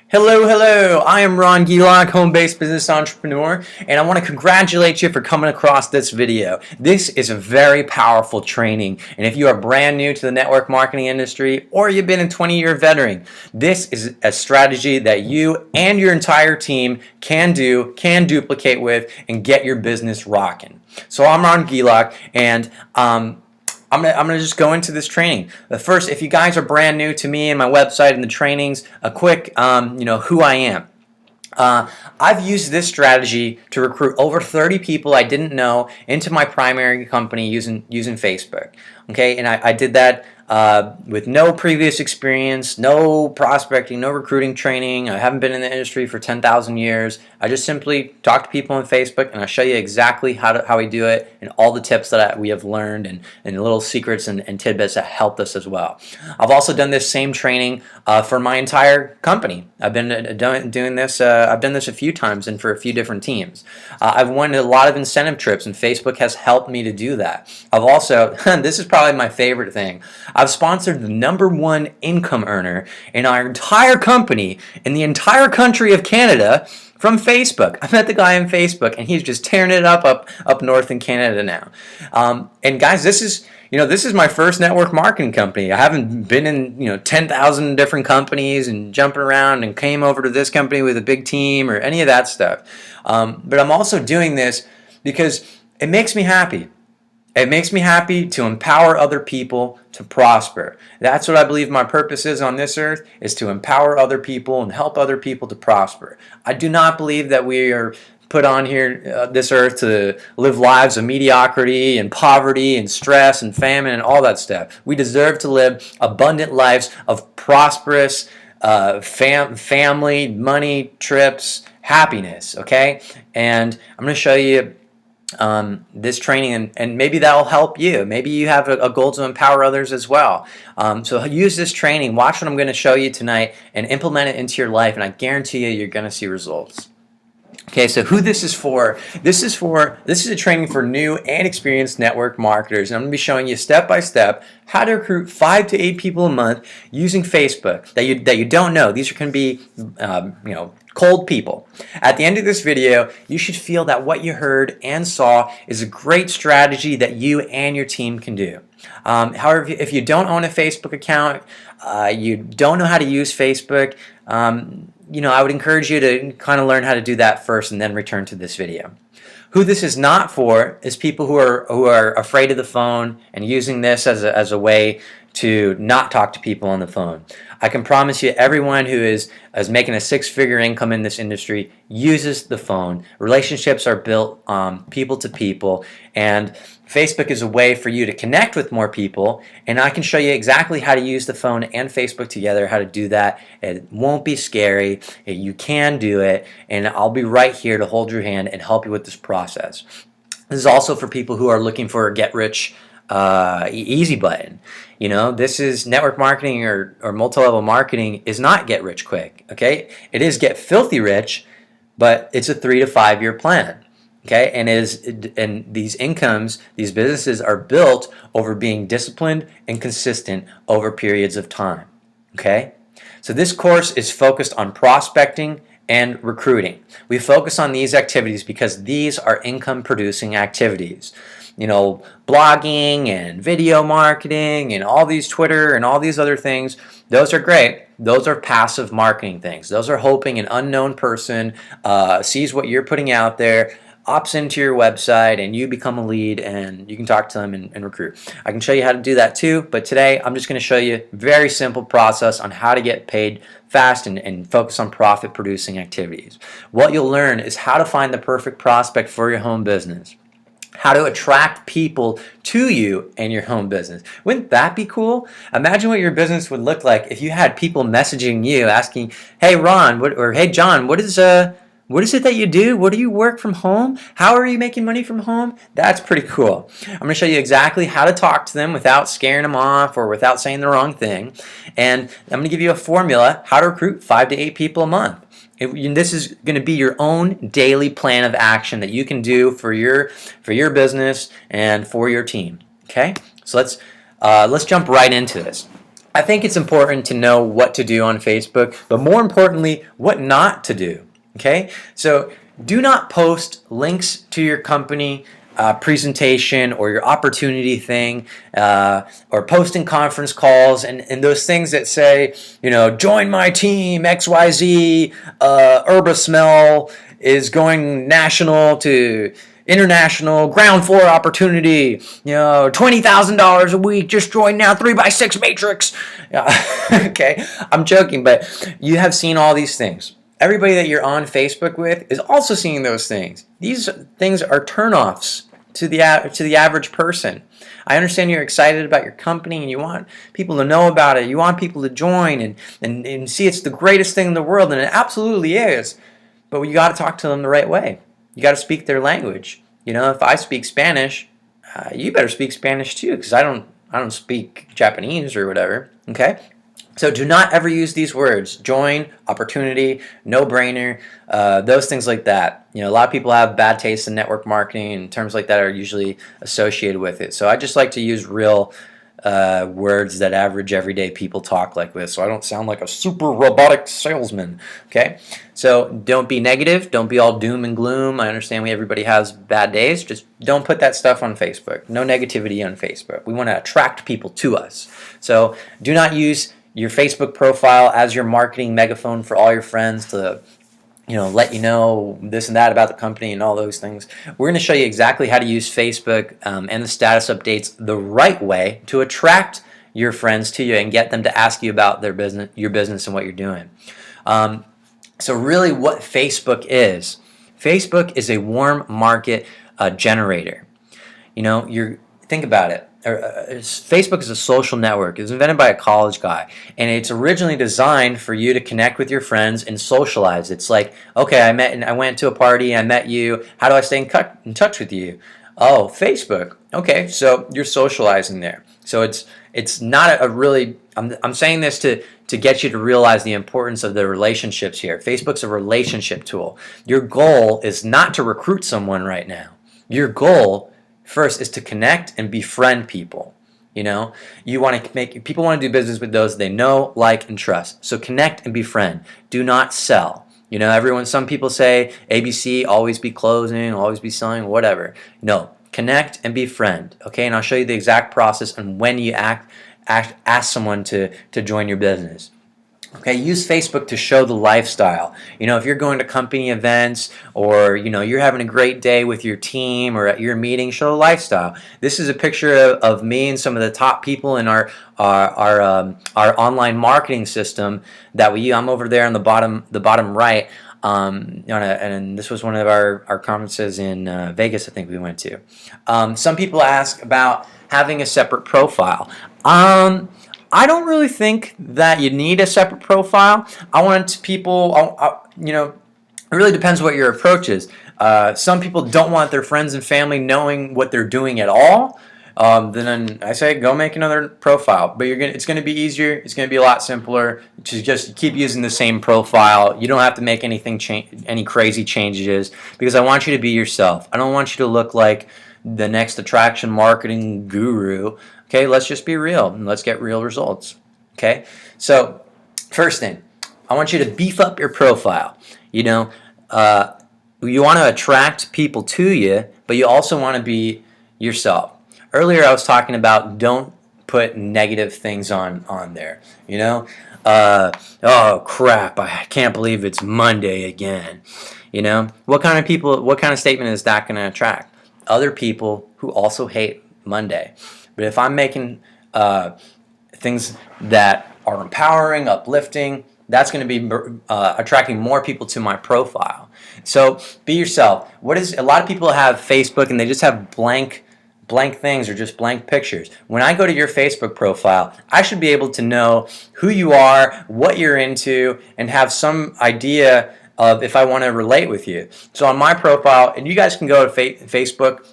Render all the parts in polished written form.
Hello, hello. I am Ron Gilak, home-based business entrepreneur, and I want to congratulate you for coming across this video. This is a very powerful training, and if you are brand new to the network marketing industry or you've been a 20-year veteran, this is a strategy that you and your entire team can duplicate with, and get your business rocking. So I'm Ron Gilak, and I'm gonna just go into this training. But first, if you guys are brand new to me and my website and the trainings, a quick, who I am. I've used this strategy to recruit over 30 people I didn't know into my primary company using Facebook. Okay, and I did that with no previous experience, no prospecting, no recruiting training. I haven't been in the industry for 10,000 years. I just simply talk to people on Facebook, and I'll show you exactly how we do it and all the tips that we have learned, and little secrets and tidbits that helped us as well. I've also done this same training for my entire company. I've been doing this. I've done this a few times and for a few different teams. I've won a lot of incentive trips, and Facebook has helped me to do that. I've also, this is probably my favorite thing, I've sponsored the #1 income earner in our entire company in the entire country of Canada from Facebook. I met the guy on Facebook, and he's just tearing it up north in Canada now. And guys, this is my first network marketing company. I haven't been in 10,000 different companies and jumping around and came over to this company with a big team or any of that stuff. But I'm also doing this because it makes me happy. It makes me happy to empower other people to prosper. That's what I believe my purpose is on this earth, is to empower other people and help other people to prosper. I do not believe that we are put on here, this earth, to live lives of mediocrity and poverty and stress and famine and all that stuff. We deserve to live abundant lives of prosperous family, money, trips, happiness, okay? And I'm going to show you this training, and maybe that'll help you. Maybe you have a goal to empower others as well. So use this training, watch what I'm going to show you tonight, and implement it into your life, and I guarantee you're going to see results. Okay, so who this is for? This is a training for new and experienced network marketers, and I'm going to be showing you step by step how to recruit 5 to 8 people a month using Facebook that you don't know. These are going to be cold people. At the end of this video, you should feel that what you heard and saw is a great strategy that you and your team can do. However, if you don't own a Facebook account, you don't know how to use Facebook, I would encourage you to kind of learn how to do that first and then return to this video. Who this is not for is people who are afraid of the phone and using this as a way to not talk to people on the phone. I can promise you, everyone who is making a 6-figure income in this industry uses the phone. Relationships are built people to people, and Facebook is a way for you to connect with more people, and I can show you exactly how to use the phone and Facebook together, how to do that. It won't be scary. You can do it, and I'll be right here to hold your hand and help you with this process. This is also for people who are looking for a get-rich easy button. This is network marketing or multi-level marketing is not get rich quick, okay? It is get filthy rich, but it's a 3 to 5 year plan, okay? And these incomes, these businesses are built over being disciplined and consistent over periods of time, okay? So this course is focused on prospecting and recruiting. We focus on these activities because these are income producing activities. Blogging and video marketing and all these Twitter and all these other things, those are great. Those are passive marketing things. Those are hoping an unknown person sees what you're putting out there, opts into your website, and you become a lead, and you can talk to them and recruit. I can show you how to do that too, but today I'm just going to show you a very simple process on how to get paid fast and focus on profit producing activities. What you'll learn is how to find the perfect prospect for your home business, how to attract people to you and your home business. Wouldn't that be cool? Imagine what your business would look like if you had people messaging you asking, "Hey Ron," or "Hey John, what is it that you do? What do you work from home? How are you making money from home?" That's pretty cool. I'm going to show you exactly how to talk to them without scaring them off or without saying the wrong thing. And I'm going to give you a formula how to recruit 5 to 8 people a month. This is going to be your own daily plan of action that you can do for your business and for your team. Okay, so let's jump right into this. I think it's important to know what to do on Facebook, but more importantly, what not to do. Okay? So do not post links to your company presentation or your opportunity thing, or posting conference calls and those things that say, join my team, XYZ, Herbasmell is going national to international ground floor opportunity, $20,000 a week, just join now, 3x6 matrix. Okay, I'm joking, but you have seen all these things. Everybody that you're on Facebook with is also seeing those things. These things are turnoffs to the average person. I understand you're excited about your company and you want people to know about it. You want people to join and see it's the greatest thing in the world, and it absolutely is. But you got to talk to them the right way. You got to speak their language. If I speak Spanish, you better speak Spanish too, because I don't speak Japanese or whatever. Okay. So do not ever use these words: join, opportunity, no-brainer, those things like that. A lot of people have bad taste in network marketing, and terms like that are usually associated with it. So I just like to use real words that average everyday people talk like this, so I don't sound like a super robotic salesman. Okay, so don't be negative. Don't be all doom and gloom. I understand everybody has bad days. Just don't put that stuff on Facebook. No negativity on Facebook. We want to attract people to us. So do not use your Facebook profile as your marketing megaphone for all your friends to let you know this and that about the company and all those things. We're going to show you exactly how to use Facebook and the status updates the right way to attract your friends to you and get them to ask you about your business and what you're doing. So really what Facebook is a warm market generator. Think about it. Facebook is a social network. It was invented by a college guy, and it's originally designed for you to connect with your friends and socialize. It's like, okay, I went to a party, I met you. How do I stay in touch with you? Oh, Facebook. Okay, so you're socializing there. So it's not a really. I'm saying this to get you to realize the importance of the relationships here. Facebook's a relationship tool. Your goal is not to recruit someone right now. Your goal first is to connect and befriend people. You want to people want to do business with those they know, like, and trust. So connect and befriend. Do not sell. Some people say ABC, always be closing, always be selling, whatever. No, connect and befriend. Okay, and I'll show you the exact process and when you ask someone to join your business. Okay, use Facebook to show the lifestyle. If you're going to company events or you're having a great day with your team or at your meeting, show the lifestyle. This is a picture of me and some of the top people in our online marketing system that we use. I'm over there on the bottom right. And this was one of our conferences in Vegas, I think we went to. Some people ask about having a separate profile. I don't really think that you need a separate profile. It really depends what your approach is. Some people don't want their friends and family knowing what they're doing at all. Then I say go make another profile. But it's going to be easier. It's going to be a lot simpler to just keep using the same profile. You don't have to make any crazy changes, because I want you to be yourself. I don't want you to look like the next attraction marketing guru. Okay, let's just be real and let's get real results. Okay, so first thing, I want you to beef up your profile. You want to attract people to you, but you also want to be yourself. Earlier I was talking about don't put negative things on there. Oh crap, I can't believe it's Monday again. What kind of statement is that going to attract? Other people who also hate Monday. But if I'm making things that are empowering, uplifting, that's going to be attracting more people to my profile. So be yourself. A lot of people have Facebook and they just have blank things or just blank pictures. When I go to your Facebook profile, I should be able to know who you are, what you're into, and have some idea of if I want to relate with you. So on my profile, and you guys can go to Facebook.com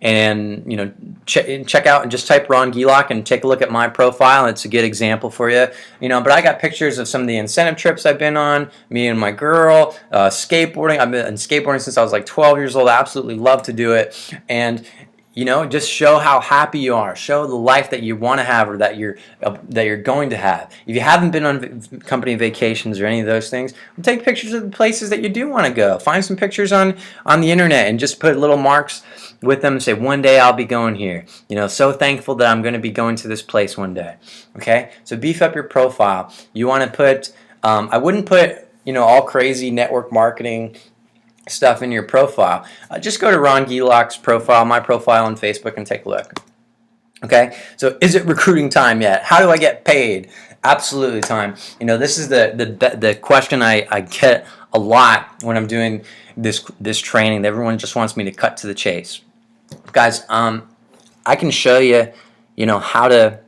and check out and just type Ron Gielak and take a look at my profile. It's a good example for you. But I got pictures of some of the incentive trips I've been on, me and my girl, skateboarding. I've been skateboarding since I was like 12 years old. I absolutely love to do it. And You know, just show how happy you are. Show the life that you want to have, or that you're going to have. If you haven't been on company vacations or any of those things, take pictures of the places that you do want to go. Find some pictures on the internet and just put little marks with them and say, one day I'll be going here. You know, so thankful that I'm going to be going to this place one day. Okay, so beef up your profile. You want to put, I wouldn't put, you know, all crazy network marketing stuff in your profile. Just go to Ron Gielach's profile, my profile on Facebook, and take a look. Okay, so is it recruiting time yet? How do I get paid? Absolutely time. You know, this is the question I get a lot when I'm doing this training. Everyone just wants me to cut to the chase. Guys, I can show you, you know, how to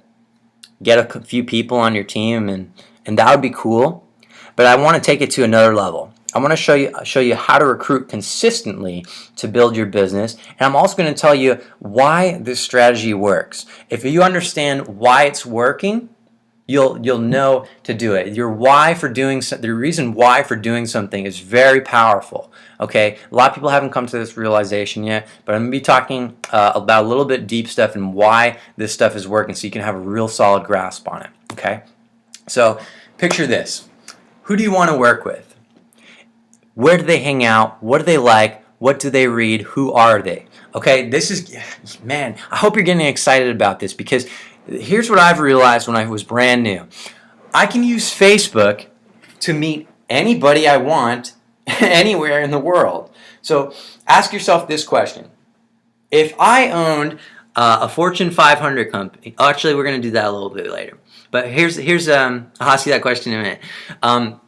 get a few people on your team, and that would be cool. But I want to take it to another level. I want to show you how to recruit consistently to build your business, and I'm also going to tell you why this strategy works. If you understand why it's working, you'll know to do it. Your why for doing the reason why for doing something is very powerful. Okay, a lot of people haven't come to this realization yet, but I'm going to be talking about a little bit deep stuff and why this stuff is working, so you can have a real solid grasp on it. Okay, so picture this. Who do you want to work with? Where do they hang out? What do they like? What do they read? Who are they? Okay, this is, man, I hope you're getting excited about this, because here's what I've realized when I was brand new. I can use Facebook to meet anybody I want anywhere in the world. So ask yourself this question. If I owned a Fortune 500 company, actually we're going to do that a little bit later, but here's I'll ask you that question in a minute. I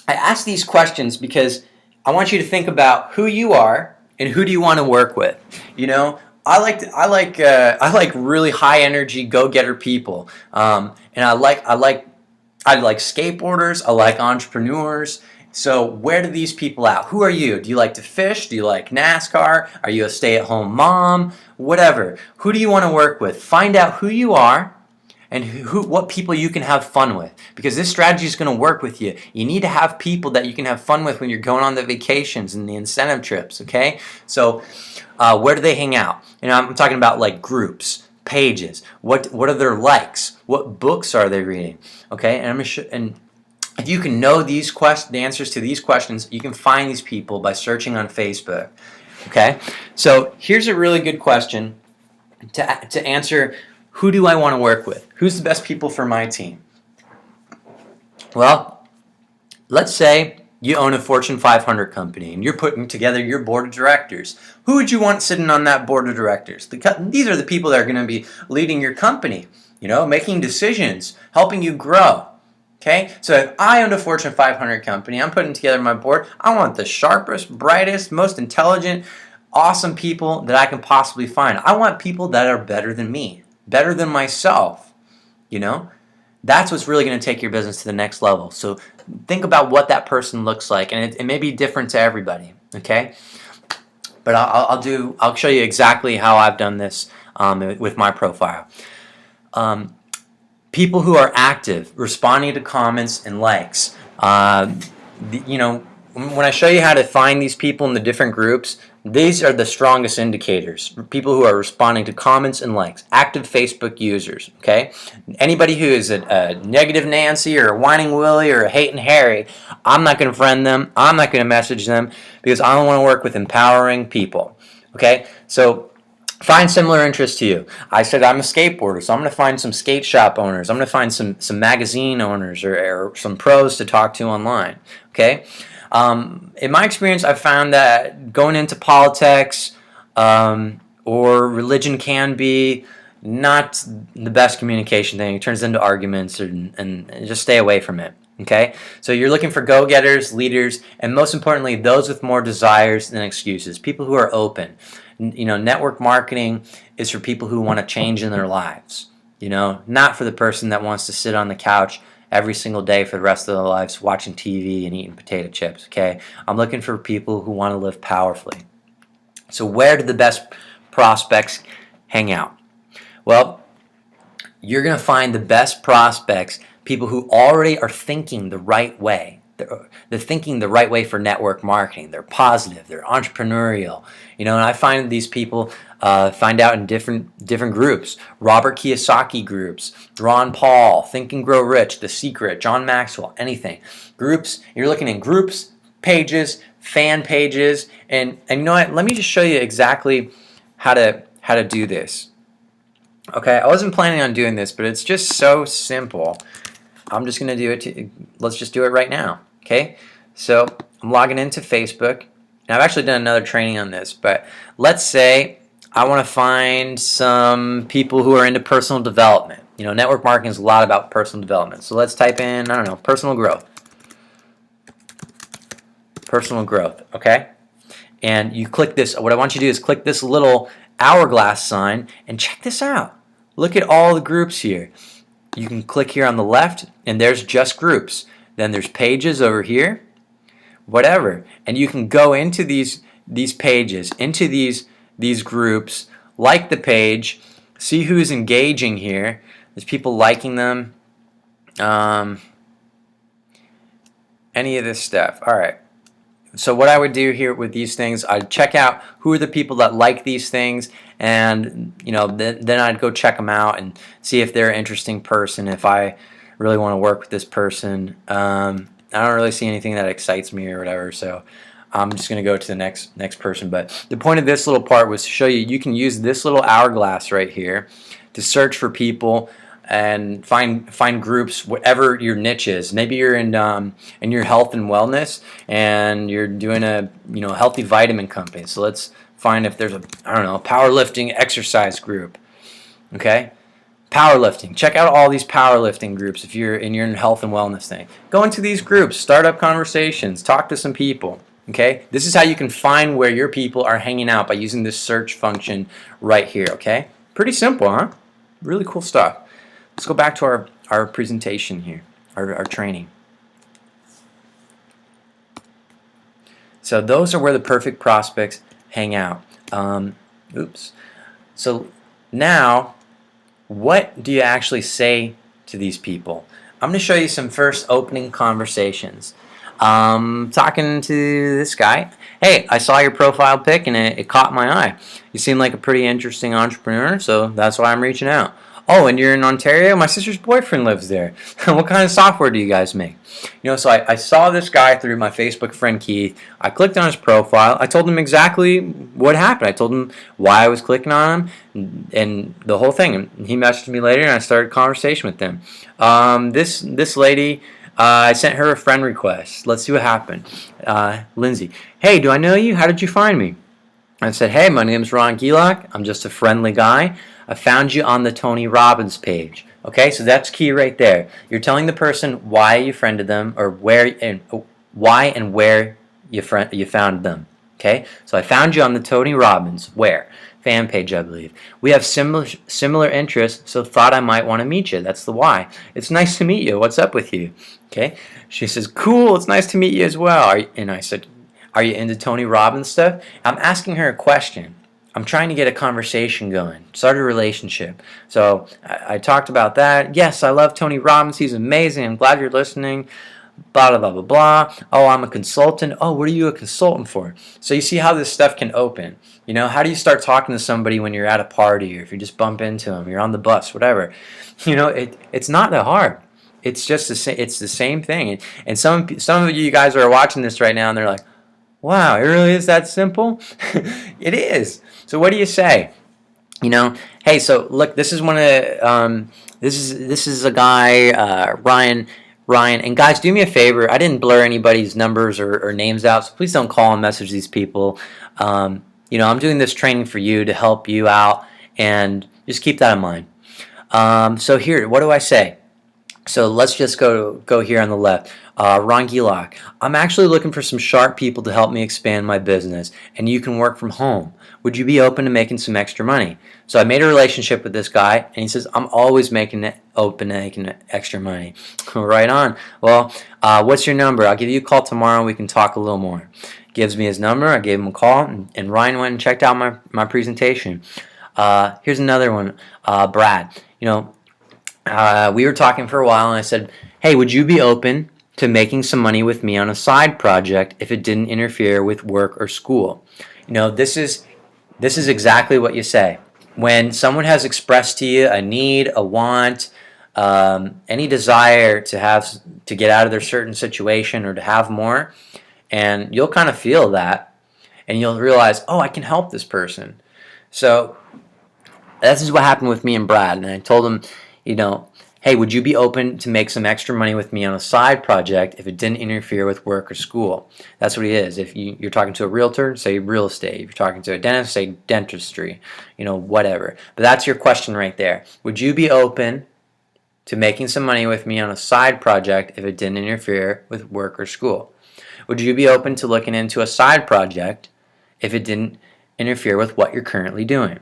ask these questions because I want you to think about who you are and who do you want to work with. You know, I like really high energy go-getter people, and I like skateboarders. I like entrepreneurs. So where do these people out? Who are you? Do you like to fish? Do you like NASCAR? Are you a stay-at-home mom? Whatever. Who do you want to work with? Find out who you are and what people you can have fun with, because this strategy is going to work with you. You need to have people that you can have fun with when you're going on the vacations and the incentive trips, okay? So where do they hang out? And I'm talking about like groups, pages. What are their likes? What books are they reading? Okay, and if you can know the answers to these questions, you can find these people by searching on Facebook. Okay, so here's a really good question to answer. Who do I want to work with? Who's the best people for my team? Well, let's say you own a Fortune 500 company and you're putting together your board of directors. Who would you want sitting on that board of directors? These are the people that are going to be leading your company, you know, making decisions, helping you grow. Okay, so if I owned a Fortune 500 company, I'm putting together my board, I want the sharpest, brightest, most intelligent, awesome people that I can possibly find. I want people that are better than me, better than myself, you know? That's what's really going to take your business to the next level. So think about what that person looks like, and it may be different to everybody, okay? But I'll show you exactly how I've done this with my profile. People who are active, responding to comments and likes. You know, when I show you how to find these people in the different groups, these are the strongest indicators. People who are responding to comments and likes. Active Facebook users, okay? Anybody who is a negative Nancy or a whining Willie or a hating Harry, I'm not going to friend them. I'm not going to message them because I want to work with empowering people, okay? So find similar interests to you. I said I'm a skateboarder, so I'm going to find some skate shop owners. I'm going to find some magazine owners or some pros to talk to online, okay? In my experience, I've found that going into politics or religion can be not the best communication thing. It turns into arguments, and just stay away from it. Okay? So you're looking for go-getters, leaders, and most importantly, those with more desires than excuses. People who are open. You know, network marketing is for people who want to change in their lives. You know, not for the person that wants to sit on the couch every single day for the rest of their lives watching TV and eating potato chips, okay? I'm looking for people who want to live powerfully. So where do the best prospects hang out? Well, you're going to find the best prospects, people who already are thinking the right way, they're thinking the right way for network marketing. They're positive. They're entrepreneurial. And I find these people find out in different groups. Robert Kiyosaki groups, Ron Paul, Think and Grow Rich, The Secret, John Maxwell, anything. Groups. You're looking in groups, pages, fan pages, and you know what? Let me just show you exactly how to do this. Okay, I wasn't planning on doing this, but it's just so simple. I'm just going to do it. Let's just do it right now. Okay, so I'm logging into Facebook. And I've actually done another training on this, but let's say I want to find some people who are into personal development. Network marketing is a lot about personal development. So let's type in, I don't know, personal growth. Personal growth, okay? And you click this. What I want you to do is click this little hourglass sign and check this out. Look at all the groups here. You can click here on the left, and there's just groups. Then there's pages over here, whatever. And you can go into these pages, into these groups, like the page, see who's engaging here. There's people liking them. Any of this stuff. All right. So what I would do here with these things, I'd check out who are the people that like these things, and then I'd go check them out and see if they're an interesting person, if I really want to work with this person. I don't really see anything that excites me or whatever, so I'm just going to go to the next person. But the point of this little part was to show you can use this little hourglass right here to search for people and find groups, whatever your niche is. Maybe you're in your health and wellness, and you're doing a healthy vitamin company. So let's find if there's a powerlifting exercise group. Okay, powerlifting. Check out all these powerlifting groups if you're in your health and wellness thing. Go into these groups, start up conversations, talk to some people. Okay, this is how you can find where your people are hanging out by using this search function right here. Okay, pretty simple, huh? Really cool stuff. Let's go back to our presentation here, our training. So those are where the perfect prospects hang out. So now, what do you actually say to these people? I'm going to show you some first opening conversations. Talking to this guy. Hey, I saw your profile pic and it caught my eye. You seem like a pretty interesting entrepreneur, so that's why I'm reaching out. Oh, and you're in Ontario? My sister's boyfriend lives there. What kind of software do you guys make? So I saw this guy through my Facebook friend Keith. I clicked on his profile. I told him exactly what happened. I told him why I was clicking on him and the whole thing. And he messaged me later, and I started a conversation with him. This lady, I sent her a friend request. Let's see what happened. Lindsay, hey, do I know you? How did you find me? I said, hey, my name is Ron Gilak. I'm just a friendly guy. I found you on the Tony Robbins page. Okay, so that's key right there. You're telling the person why you friended them, or why and where you found them. Okay, so I found you on the Tony Robbins fan page, I believe. We have similar interests, so thought I might want to meet you. That's the why. It's nice to meet you. What's up with you? Okay, she says, cool. It's nice to meet you as well. And I said, are you into Tony Robbins stuff? I'm asking her a question. I'm trying to get a conversation going, start a relationship. So I talked about that. Yes, I love Tony Robbins. He's amazing. I'm glad you're listening. Blah, blah, blah, blah, blah. Oh, I'm a consultant. Oh, what are you a consultant for? So you see how this stuff can open. How do you start talking to somebody when you're at a party, or if you just bump into them, you're on the bus, whatever. It's not that hard. It's just it's the same thing. And some of you guys are watching this right now, and they're like, wow, it really is that simple? It is. So what do you say? Hey, so look, this is one of this is a guy, Ryan, and guys, do me a favor. I didn't blur anybody's numbers or names out, so please don't call and message these people. I'm doing this training for you to help you out, and just keep that in mind. So here, what do I say? So let's just go here on the left. Ron Gilak. I'm actually looking for some sharp people to help me expand my business, and you can work from home. Would you be open to making some extra money? So I made a relationship with this guy, and he says, I'm always open to making extra money. Right on. Well, what's your number? I'll give you a call tomorrow, and we can talk a little more. Gives me his number. I gave him a call, and Ryan went and checked out my presentation. Here's another one. Brad. We were talking for a while, and I said, hey, would you be open to making some money with me on a side project if it didn't interfere with work or school? You know, this is exactly what you say. When someone has expressed to you a need, a want, any desire to get out of their certain situation or to have more, and you'll kind of feel that, and you'll realize, oh, I can help this person. So this is what happened with me and Brad, and I told him, you know, hey, would you be open to make some extra money with me on a side project if it didn't interfere with work or school? That's what he is. If you're talking to a realtor, say real estate. If you're talking to a dentist, say dentistry, you know, whatever. But that's your question right there. Would you be open to making some money with me on a side project if it didn't interfere with work or school? Would you be open to looking into a side project if it didn't interfere with what you're currently doing?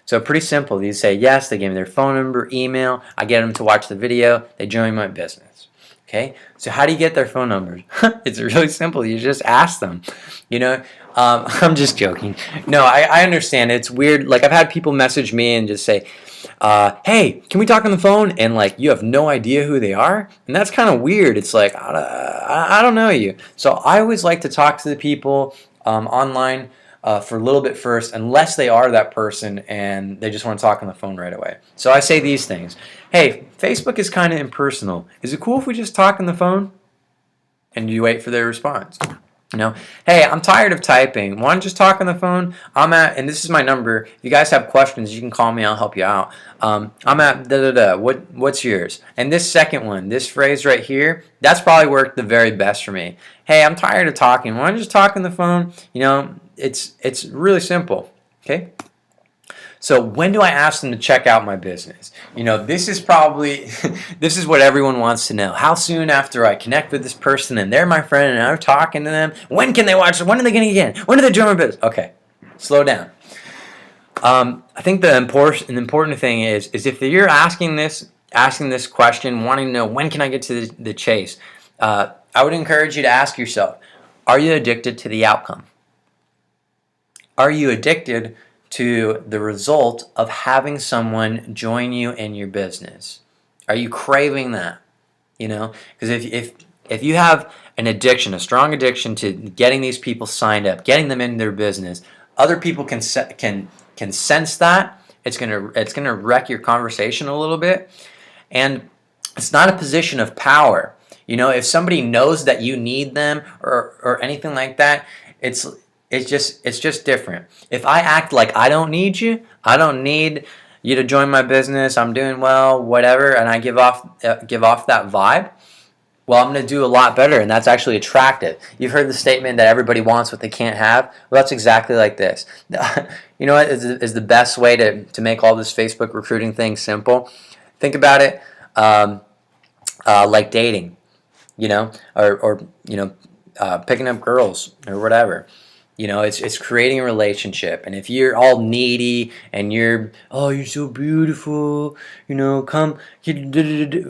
So pretty simple. These say yes, they give me their phone number, email, I get them to watch the video, they join my business. Okay, so how do you get their phone numbers? It's really simple. You just ask them. You know, I'm just joking. No, I understand. It's weird. Like, I've had people message me and just say, hey, can we talk on the phone? And like, you have no idea who they are, and that's kind of weird. It's like, I don't know you. So I always like to talk to the people online for a little bit first, unless they are that person and they just want to talk on the phone right away. So I say these things. Hey, Facebook is kind of impersonal. Is it cool if we just talk on the phone? And you wait for their response. You know, hey, I'm tired of typing. Want to just talk on the phone? And this is my number. If you guys have questions, you can call me. I'll help you out. I'm at da-da-da. What's yours? And this second one, this phrase right here, that's probably worked the very best for me. Hey, I'm tired of talking. Want to just talk on the phone? You know, it's really simple. Okay? So when do I ask them to check out my business? You know, this is probably, this is what everyone wants to know. How soon after I connect with this person and they're my friend and I'm talking to them, when can they watch it? When are they going to get in? When do they join my business? Okay, slow down. I think the important thing is if you're asking this question, wanting to know when can I get to the chase, I would encourage you to ask yourself, are you addicted to the outcome? Are you addicted to the result of having someone join you in your business? Are you craving that? You know, because if you have an addiction, a strong addiction to getting these people signed up, getting them in their business, other people can sense that. It's gonna wreck your conversation a little bit, and it's not a position of power. You know, if somebody knows that you need them or anything like that, it's just different. If I act like I don't need you, I don't need you to join my business, I'm doing well, whatever, and I give off that vibe, well, I'm going to do a lot better, and that's actually attractive. You've heard the statement that everybody wants what they can't have. Well, that's exactly like this. You know what is the best way to make all this Facebook recruiting thing simple? Think about it like dating, you know, or you know, picking up girls or whatever. You know, it's creating a relationship. And if you're all needy and you're so beautiful, you know, come,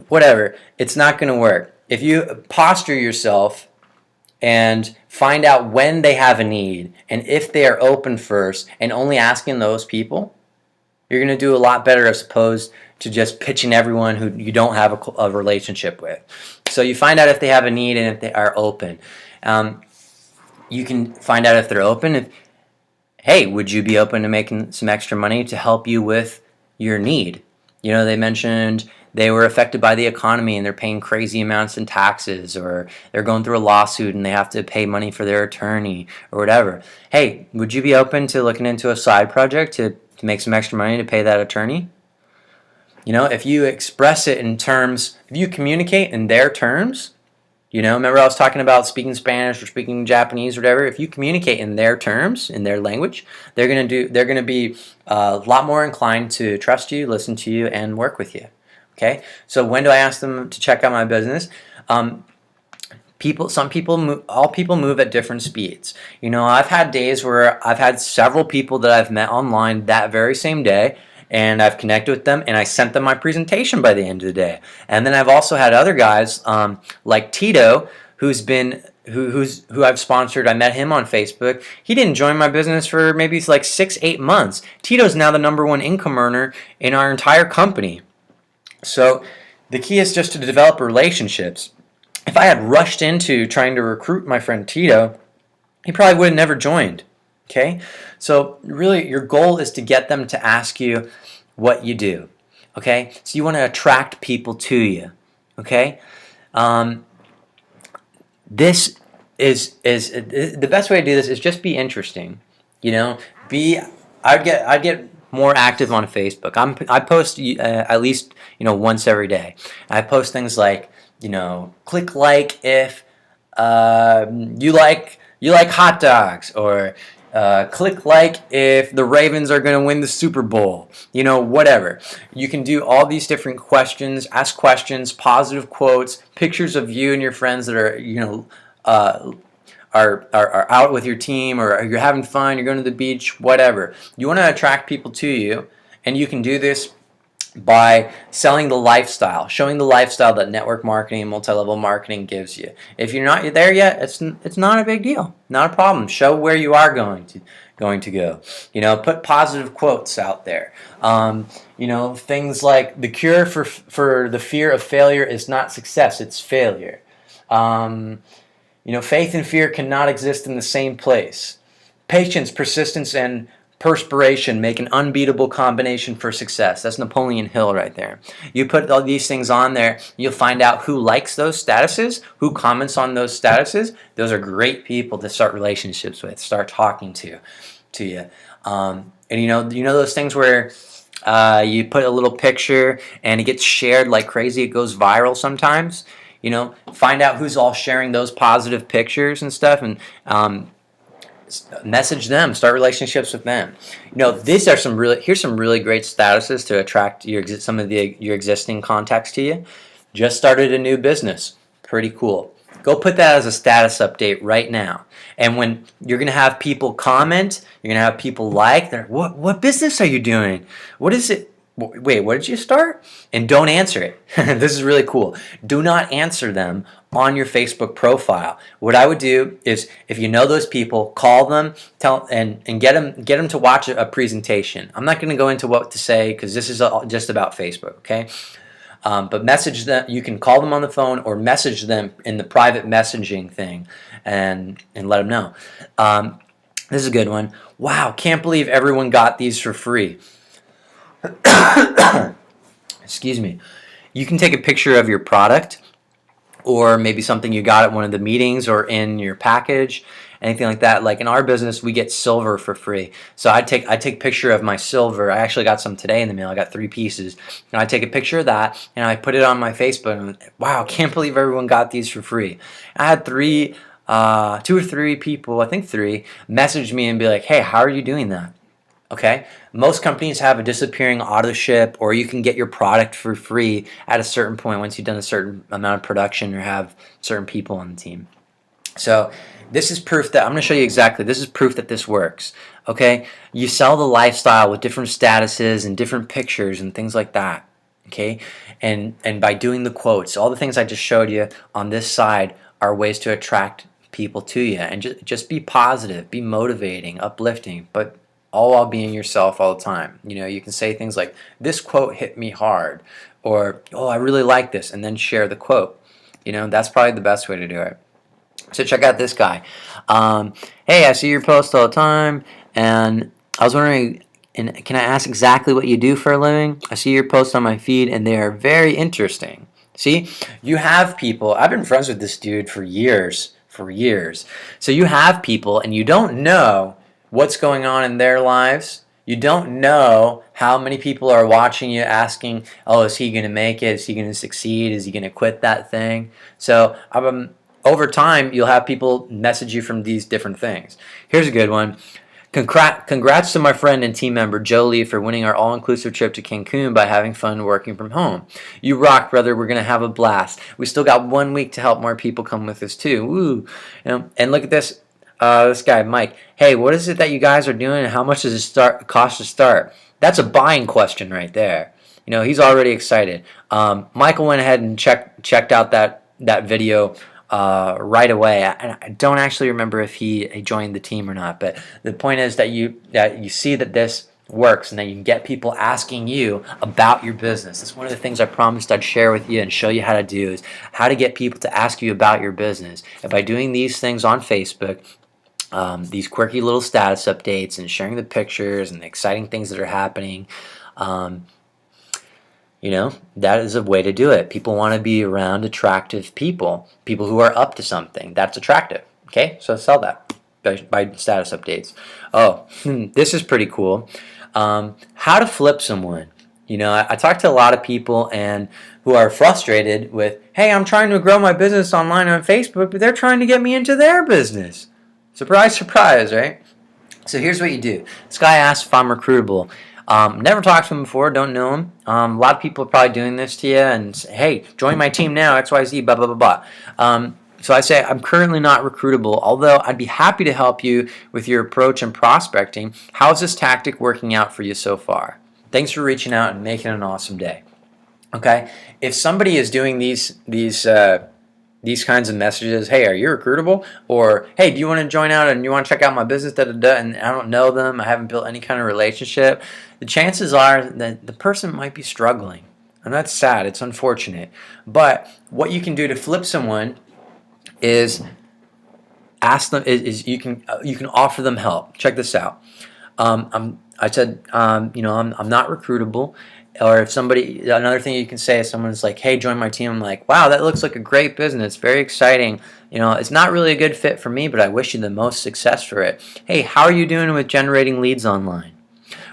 whatever, it's not going to work. If you posture yourself and find out when they have a need and if they are open first and only asking those people, you're going to do a lot better as opposed to just pitching everyone who you don't have a relationship with. So you find out if they have a need and if they are open. You can find out if they're open. Hey, would you be open to making some extra money to help you with your need? You know, they mentioned they were affected by the economy and they're paying crazy amounts in taxes, or they're going through a lawsuit and they have to pay money for their attorney or whatever. Hey, would you be open to looking into a side project to make some extra money to pay that attorney? You know, if you express it in terms, if you communicate in their terms, you know, remember I was talking about speaking Spanish or speaking Japanese or whatever. If you communicate in their terms, in their language, they're gonna be a lot more inclined to trust you, listen to you, and work with you. Okay. So when do I ask them to check out my business? All people move at different speeds. You know, I've had days where I've had several people that I've met online that very same day, and I've connected with them, and I sent them my presentation by the end of the day. And then I've also had other guys like Tito, who I've sponsored. I met him on Facebook. He didn't join my business for maybe like 6-8 months. Tito's now the #1 income earner in our entire company. So the key is just to develop relationships. if I had rushed into trying to recruit my friend Tito, he probably would have never joined. Okay, so really your goal is to get them to ask you what you do. Okay, so you want to attract people to you. Okay, this is the best way to do this is just be interesting. You know, I'd get more active on Facebook. I post at least once every day. I post things like click like if you like hot dogs, or click like if the Ravens are going to win the Super Bowl. Whatever. You can do all these different questions, ask questions, positive quotes, pictures of you and your friends that are are out with your team, or you're having fun, you're going to the beach, whatever. You want to attract people to you, and you can do this by selling the lifestyle, showing the lifestyle that network marketing and multi-level marketing gives you. If you're not there yet, it's not a big deal, not a problem. Show where you are going to go. Put positive quotes out there. Things like the cure for the fear of failure is not success, it's failure. Faith and fear cannot exist in the same place. Patience, persistence, and perspiration make an unbeatable combination for success. That's Napoleon Hill right there. You put all these things on there, you'll find out who likes those statuses, who comments on those statuses. Those are great people to start relationships with, start talking to you. And those things where you put a little picture and it gets shared like crazy, it goes viral sometimes. Find out who's all sharing those positive pictures and stuff, and message them, start relationships with them. Here's some really great statuses to attract some of your existing contacts to you. Just started a new business. Pretty cool. Go put that as a status update right now. And when you're going to have people comment, you're going to have people like, what business are you doing? What is it? Wait, what did you start? And don't answer it. This is really cool. Do not answer them on your Facebook profile. What I would do is, if you know those people, call them, and get them to watch a presentation. I'm not going to go into what to say because this is just about Facebook, okay? But message them. You can call them on the phone or message them in the private messaging thing, and let them know. This is a good one. Wow, can't believe everyone got these for free. Excuse me. You can take a picture of your product, or maybe something you got at one of the meetings or in your package, anything like that. Like in our business, we get silver for free. So I take a picture of my silver. I actually got some today in the mail. I got 3 pieces. And I take a picture of that and I put it on my Facebook. And wow, can't believe everyone got these for free. I had 2 or 3 people, I think 3, message me and be like, hey, how are you doing that? Okay, most companies have a disappearing auto ship, or you can get your product for free at a certain point once you've done a certain amount of production or have certain people on the team. So this is proof that, I'm going to show you exactly, this is proof that this works. Okay, you sell the lifestyle with different statuses and different pictures and things like that. Okay, and by doing the quotes, all the things I just showed you on this side are ways to attract people to you. And just be positive, be motivating, uplifting, but all while being yourself all the time. You can say things like, this quote hit me hard, or, oh, I really like this, and then share the quote. That's probably the best way to do it. So check out this guy. Hey, I see your posts all the time, and I was wondering, can I ask exactly what you do for a living? I see your posts on my feed, and they are very interesting. See, you have people, I've been friends with this dude for years. So you have people, and you don't know what's going on in their lives. You don't know how many people are watching you asking, oh, is he going to make it? Is he going to succeed? Is he going to quit that thing? So over time, you'll have people message you from these different things. Here's a good one. Congrats to my friend and team member Joe Lee for winning our all-inclusive trip to Cancun by having fun working from home. You rock, brother. We're going to have a blast. We still got 1 week to help more people come with us too. Woo! And look at this. This guy, Mike. Hey, what is it that you guys are doing, and how much does it cost to start? That's a buying question right there. He's already excited. Michael went ahead and checked out that video right away. I don't actually remember if he joined the team or not, but the point is that you see that this works and that you can get people asking you about your business. That's one of the things I promised I'd share with you and show you how to do, is how to get people to ask you about your business. And by doing these things on Facebook, these quirky little status updates and sharing the pictures and the exciting things that are happening, that is a way to do it. People want to be around attractive people who are up to something. That's attractive. Okay, so sell that by status updates. Oh, this is pretty cool. How to flip someone. I talk to a lot of people and who are frustrated with, hey, I'm trying to grow my business online on Facebook, but they're trying to get me into their business. Surprise, surprise, right? So here's what you do. This guy asked if I'm recruitable. Never talked to him before, don't know him. A lot of people are probably doing this to you and say, hey, join my team now, XYZ, blah, blah, blah, blah. So I say, I'm currently not recruitable, although I'd be happy to help you with your approach and prospecting. How's this tactic working out for you so far? Thanks for reaching out and making it an awesome day. Okay? If somebody is doing these kinds of messages, hey, are you recruitable? Or, hey, do you want to join out and you want to check out my business, and I don't know them, I haven't built any kind of relationship, the chances are that the person might be struggling. And that's sad, it's unfortunate. But what you can do to flip someone is ask them, you can offer them help. Check this out. I'm not recruitable. Or if another thing you can say is someone's like, hey, join my team. I'm like, wow, that looks like a great business, very exciting. It's not really a good fit for me, but I wish you the most success for it. Hey, how are you doing with generating leads online?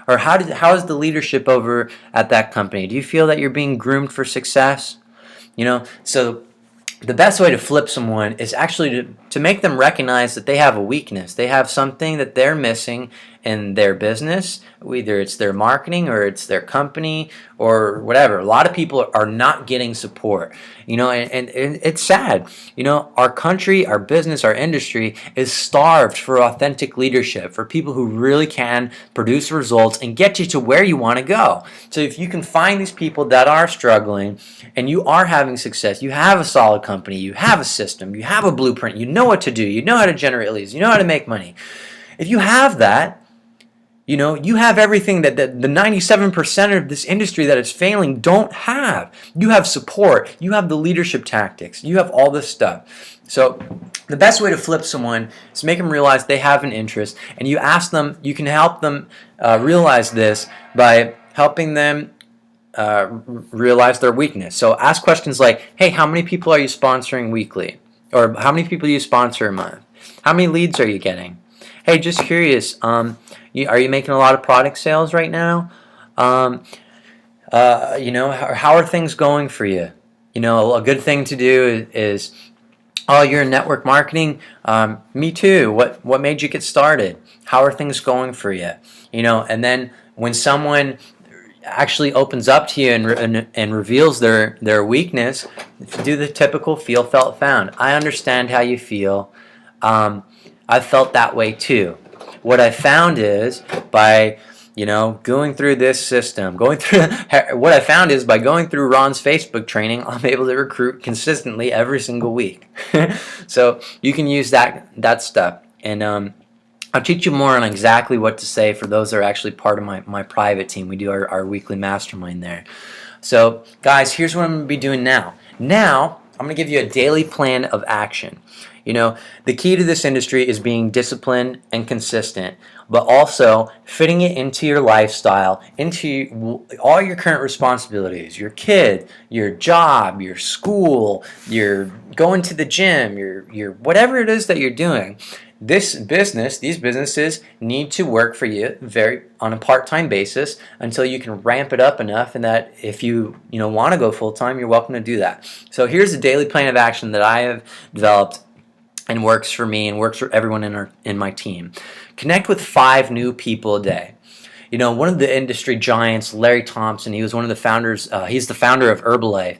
Or how is the leadership over at that company? Do you feel that you're being groomed for success? So the best way to flip someone is actually to make them recognize that they have a weakness. They have something that they're missing in their business, either it's their marketing or it's their company or whatever. A lot of people are not getting support, and it's sad. Our country, our business, our industry is starved for authentic leadership, for people who really can produce results and get you to where you want to go. So if you can find these people that are struggling and you are having success, you have a solid company, you have a system, you have a blueprint, you know what to do, you know how to generate leads, you know how to make money. If you have that, you have everything that the 97% of this industry that is failing don't have. You have support. You have the leadership tactics. You have all this stuff. So the best way to flip someone is make them realize they have an interest, and you can help them realize this by helping them realize their weakness. So ask questions like, hey, how many people are you sponsoring weekly? Or how many people do you sponsor a month? How many leads are you getting? Hey, just curious, are you making a lot of product sales right now? How are things going for you? A good thing to do is, oh, you're in network marketing? Me too. What made you get started? How are things going for you? And then when someone actually opens up to you and reveals their weakness, do the typical feel, felt, found. I understand how you feel. I've felt that way too. What I found is by going through this system, by going through Ron's Facebook training, I'm able to recruit consistently every single week. So you can use that stuff, and I'll teach you more on exactly what to say for those that are actually part of my private team. We do our weekly mastermind there. So guys, here's what I'm going to be doing now. Now I'm going to give you a daily plan of action. The key to this industry is being disciplined and consistent, but also fitting it into your lifestyle, into all your current responsibilities, your kid, your job, your school, your going to the gym, your whatever it is that you're doing. These businesses need to work for you on a part-time basis until you can ramp it up enough, and that if you want to go full-time, you're welcome to do that. So here's a daily plan of action that I have developed and works for me and works for everyone in my team. Connect with 5 new people a day. One of the industry giants, Larry Thompson, he was one of the founders, he's the founder of Herbalife,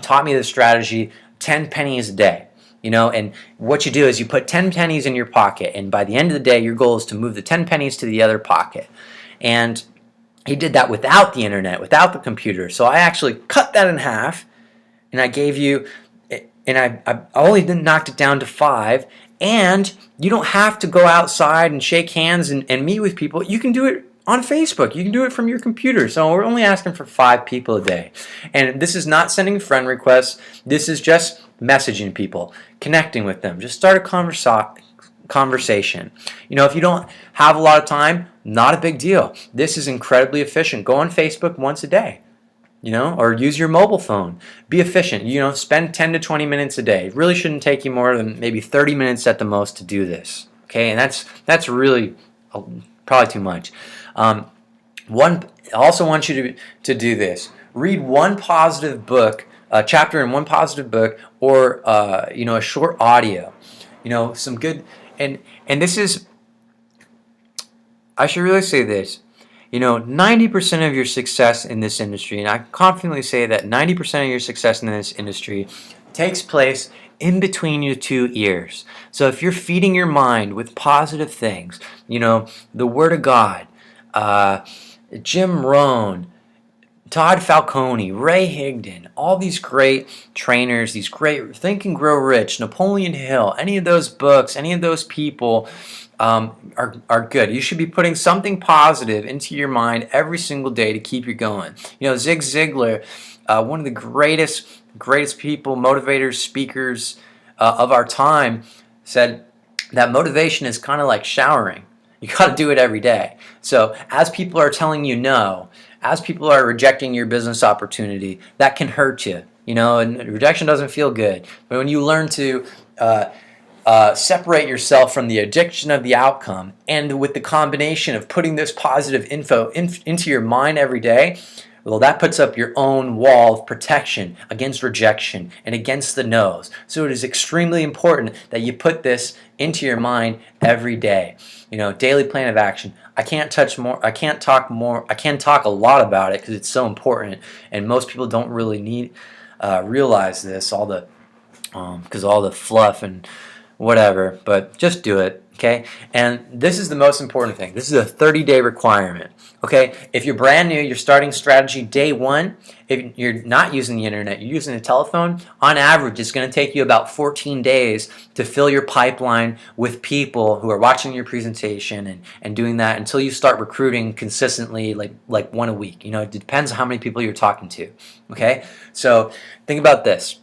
taught me the strategy, 10 pennies a day. And what you do is you put 10 pennies in your pocket, and by the end of the day, your goal is to move the 10 pennies to the other pocket. And he did that without the internet, without the computer. So I actually cut that in half, and I gave you, and I only knocked it down to 5. And you don't have to go outside and shake hands and meet with people. You can do it on Facebook. You can do it from your computer. So we're only asking for 5 people a day. And this is not sending friend requests. This is just messaging people, connecting with them. Just start a conversation. You know, if you don't have a lot of time, not a big deal. This is incredibly efficient. Go on Facebook once a day. You know, or use your mobile phone. Be efficient. You know, spend 10 to 20 minutes a day. It really shouldn't take you more than maybe 30 minutes at the most to do this. Okay, and that's really probably too much. I also want you to do this. Read one positive book, a chapter in one positive book, or you know, a short audio. You know, some good, and this is, I should really say this. You know, 90% of your success in this industry, and I confidently say that 90% of your success in this industry takes place in between your 2 ears. So if you're feeding your mind with positive things, you know, the Word of God, Jim Rohn, Todd Falcone, Ray Higdon, all these great trainers, these great Think and Grow Rich, Napoleon Hill, any of those books, any of those people are good. You should be putting something positive into your mind every single day to keep you going. You know, Zig Ziglar, one of the greatest people, motivators, speakers of our time, said that motivation is kind of like showering. You got to do it every day. So as people are telling you no, as people are rejecting your business opportunity, that can hurt you. You know, and rejection doesn't feel good. But when you learn to separate yourself from the addiction of the outcome, and with the combination of putting this positive info into your mind every day, well, that puts up your own wall of protection against rejection and against the no's. So it is extremely important that you put this into your mind every day. You know, daily plan of action. I can't talk a lot about it because it's so important, and most people don't really realize this, because all the fluff and whatever, but just do it, okay? And this is the most important thing. This is a 30-day requirement, okay? If you're brand new, you're starting strategy day 1, if you're not using the internet, you're using a telephone, on average, it's going to take you about 14 days to fill your pipeline with people who are watching your presentation and doing that until you start recruiting consistently, like 1 a week. You know, it depends on how many people you're talking to, okay? So think about this.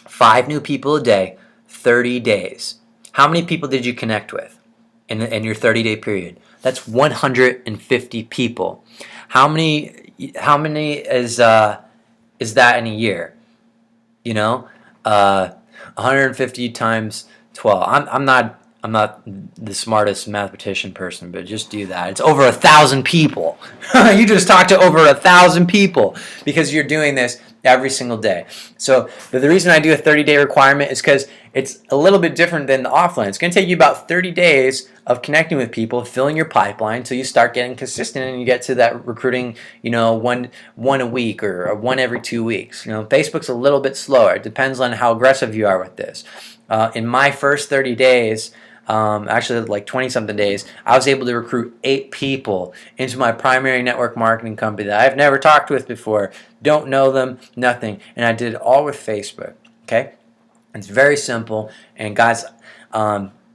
5 new people a day, 30 days. How many people did you connect with in your 30-day period? That's 150 people. How many is that in a year? You know, 150 times 12. I'm not the smartest mathematician person, but just do that. It's over 1,000 people. You just talked to over 1,000 people because you're doing this every single day. So the reason I do a 30-day requirement is because it's a little bit different than the offline. It's going to take you about 30 days of connecting with people, filling your pipeline until you start getting consistent and you get to that recruiting, you know, one a week or one every 2 weeks. You know, Facebook's a little bit slower. It depends on how aggressive you are with this. In my first 30 days, actually like 20-something days, I was able to recruit 8 people into my primary network marketing company that I've never talked with before, don't know them, nothing, and I did it all with Facebook, okay? It's very simple, and guys,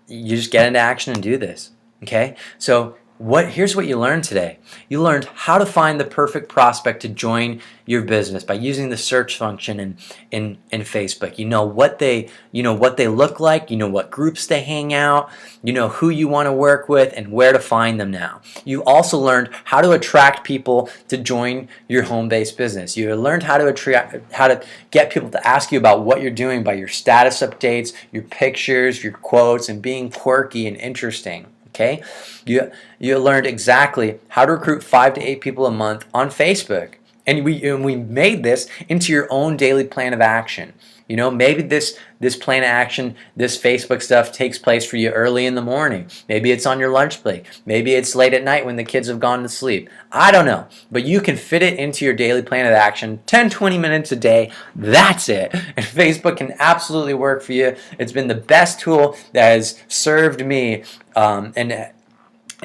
you just get into action and do this, okay? So here's what you learned today. You learned how to find the perfect prospect to join your business by using the search function in Facebook. You know what they look like, you know what groups they hang out, you know who you want to work with and where to find them now. You also learned how to attract people to join your home-based business. You learned how to get people to ask you about what you're doing by your status updates, your pictures, your quotes, and being quirky and interesting. Okay, you learned exactly how to recruit 5 to 8 people a month on Facebook, and we made this into your own daily plan of action. You know, maybe this plan of action, this Facebook stuff takes place for you early in the morning. Maybe it's on your lunch break. Maybe it's late at night when the kids have gone to sleep. I don't know, but you can fit it into your daily plan of action, 10-20 minutes a day. That's it. And Facebook can absolutely work for you. It's been the best tool that has served me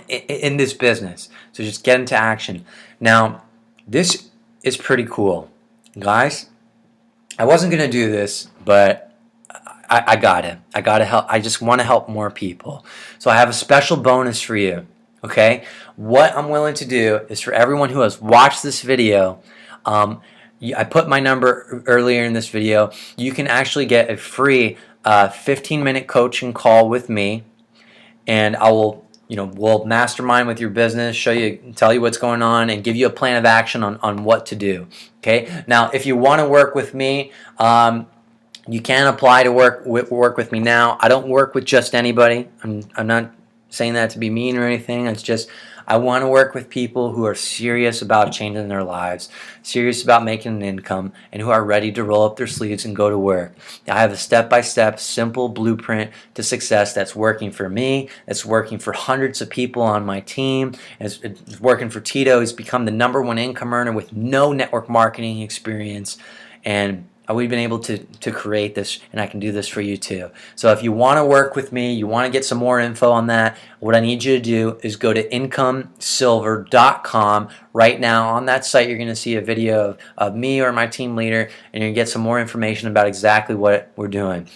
in this business. So just get into action. Now, this is pretty cool, guys. I wasn't going to do this, but I got to help. I just want to help more people. So I have a special bonus for you. Okay, what I'm willing to do is for everyone who has watched this video, I put my number earlier in this video. You can actually get a free 15-minute coaching call with me, and I will, we'll mastermind with your business, show you, tell you what's going on, and give you a plan of action on what to do. Okay. Now, if you want to work with me, you can apply to work with me now. I don't work with just anybody. I'm not saying that to be mean or anything. It's just I want to work with people who are serious about changing their lives, serious about making an income, and who are ready to roll up their sleeves and go to work. I have a step-by-step, simple blueprint to success that's working for me, that's working for hundreds of people on my team, and it's working for Tito. He's become the #1 income earner with no network marketing experience, and we've been able to create this, and I can do this for you too. So if you want to work with me, you want to get some more info on that, what I need you to do is go to incomesilver.com. Right now on that site, you're going to see a video of me or my team leader, and you're going to get some more information about exactly what we're doing.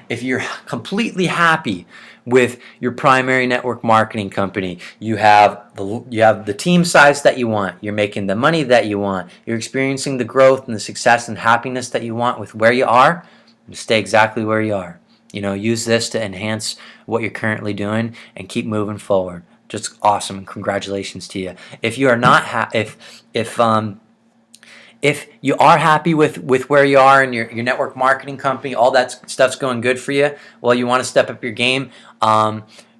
If you're completely happy with your primary network marketing company, you have the team size that you want, you're making the money that you want, you're experiencing the growth and the success and happiness that you want with where you are, stay exactly where you are. Use this to enhance what you're currently doing and keep moving forward. Just awesome, and congratulations to you. If you are not if you are happy with where you are in your network marketing company, all that stuff's going good for you, well, you want to step up your game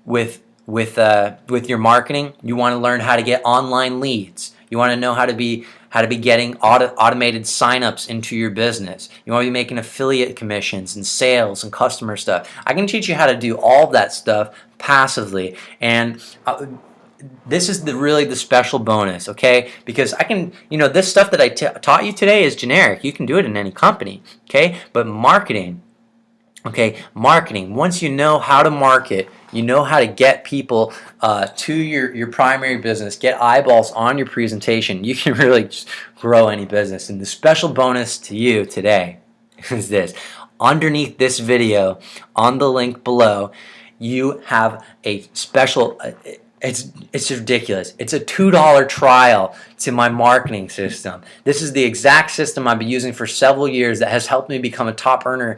with your marketing. You want to learn how to get online leads. You want to know how to be getting automated signups into your business. You want to be making affiliate commissions and sales and customer stuff. I can teach you how to do all of that stuff passively, and this is really the special bonus, okay? Because I can, this stuff that I taught you today is generic. You can do it in any company, okay? But marketing, once you know how to market, you know how to get people to your primary business, get eyeballs on your presentation, you can really just grow any business. And the special bonus to you today is this. Underneath this video, on the link below, you have a special... It's ridiculous. It's a $2 trial to my marketing system. This is the exact system I've been using for several years that has helped me become a top earner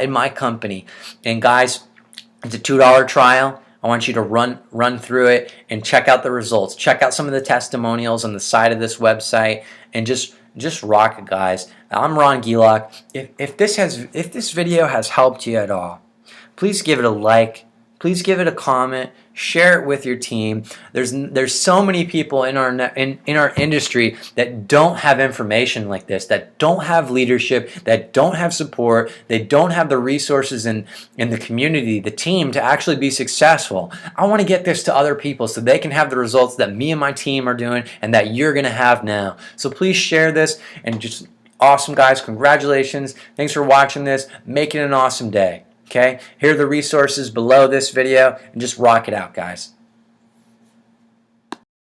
in my company. And guys, it's a $2 trial. I want you to run through it and check out the results. Check out some of the testimonials on the side of this website, and just rock it, guys. I'm Ron Gilak. If this video has helped you at all, please give it a like. Please give it a comment. Share it with your team. There's so many people in our industry that don't have information like this, that don't have leadership, that don't have support, they don't have the resources in the community, the team, to actually be successful. I want to get this to other people so they can have the results that me and my team are doing and that you're going to have now. So please share this, and just awesome, guys. Congratulations. Thanks for watching this. Make it an awesome day. Okay, here are the resources below this video, and just rock it out, guys.